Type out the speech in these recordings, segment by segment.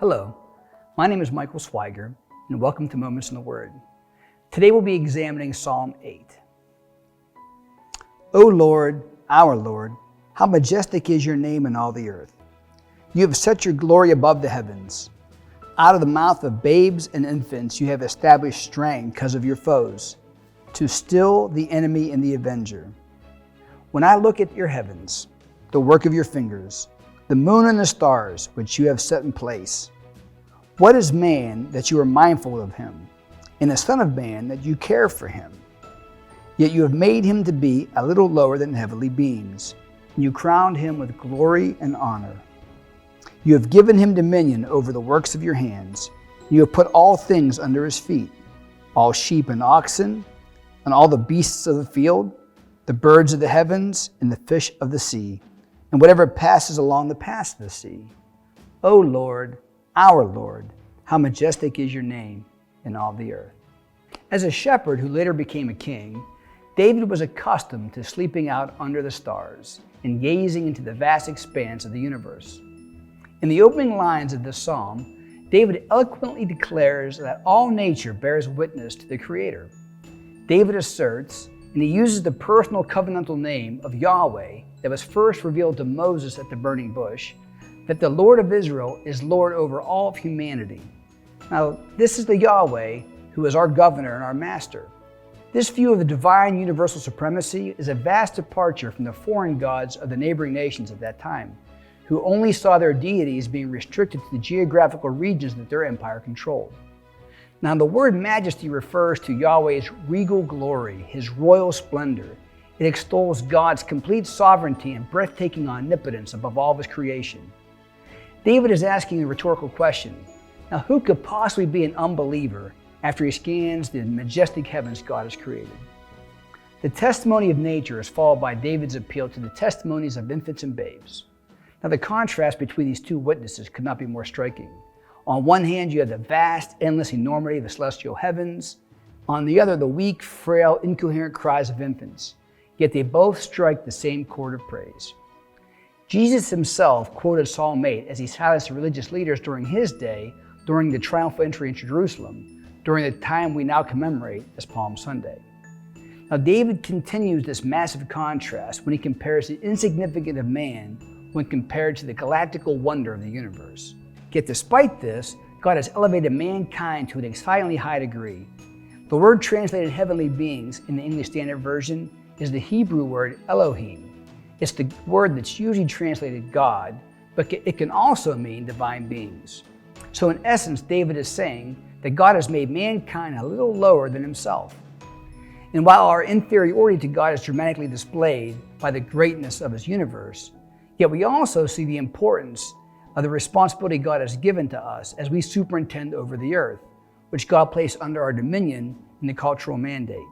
Hello, my name is Michael Swiger, and welcome to Moments in the Word. Today we'll be examining Psalm 8. O Lord, our Lord, how majestic is your name in all the earth. You have set your glory above the heavens. Out of the mouth of babes and infants you have established strength because of your foes, to still the enemy and the avenger. When I look at your heavens, the work of your fingers, the moon and the stars which you have set in place. What is man that you are mindful of him, and the Son of Man that you care for him? Yet you have made him to be a little lower than heavenly beings, and you crowned him with glory and honor. You have given him dominion over the works of your hands. You have put all things under his feet, all sheep and oxen, and all the beasts of the field, the birds of the heavens, and the fish of the sea, and whatever passes along the paths of the sea. O Lord, our Lord, how majestic is your name in all the earth. As a shepherd who later became a king, David was accustomed to sleeping out under the stars and gazing into the vast expanse of the universe. In the opening lines of this psalm, David eloquently declares that all nature bears witness to the Creator. David asserts, and he uses the personal covenantal name of Yahweh that was first revealed to Moses at the burning bush, that the Lord of Israel is Lord over all of humanity. Now, this is the Yahweh who is our governor and our master. This view of the divine universal supremacy is a vast departure from the foreign gods of the neighboring nations at that time, who only saw their deities being restricted to the geographical regions that their empire controlled. Now, the word majesty refers to Yahweh's regal glory, his royal splendor. It extols God's complete sovereignty and breathtaking omnipotence above all of his creation. David is asking a rhetorical question. Now, who could possibly be an unbeliever after he scans the majestic heavens God has created? The testimony of nature is followed by David's appeal to the testimonies of infants and babes. Now, the contrast between these two witnesses could not be more striking. On one hand, you have the vast, endless enormity of the celestial heavens. On the other, the weak, frail, incoherent cries of infants. Yet they both strike the same chord of praise. Jesus himself quoted Psalm 8 as he silenced the religious leaders during his day, during the triumphal entry into Jerusalem, during the time we now commemorate as Palm Sunday. Now, David continues this massive contrast when he compares the insignificance of man when compared to the galactical wonder of the universe. Yet despite this, God has elevated mankind to an exceedingly high degree. The word translated heavenly beings in the English Standard Version is the Hebrew word Elohim. It's the word that's usually translated God, but it can also mean divine beings. So in essence, David is saying that God has made mankind a little lower than himself. And while our inferiority to God is dramatically displayed by the greatness of his universe, yet we also see the importance of the responsibility God has given to us as we superintend over the earth, which God placed under our dominion in the cultural mandate.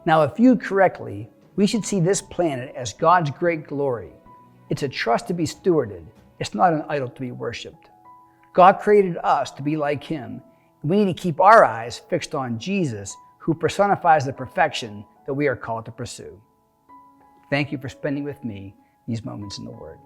Now, if viewed correctly, we should see this planet as God's great glory. It's a trust to be stewarded. It's not an idol to be worshipped. God created us to be like him. We need to keep our eyes fixed on Jesus, who personifies the perfection that we are called to pursue. Thank you for spending with me these moments in the Word.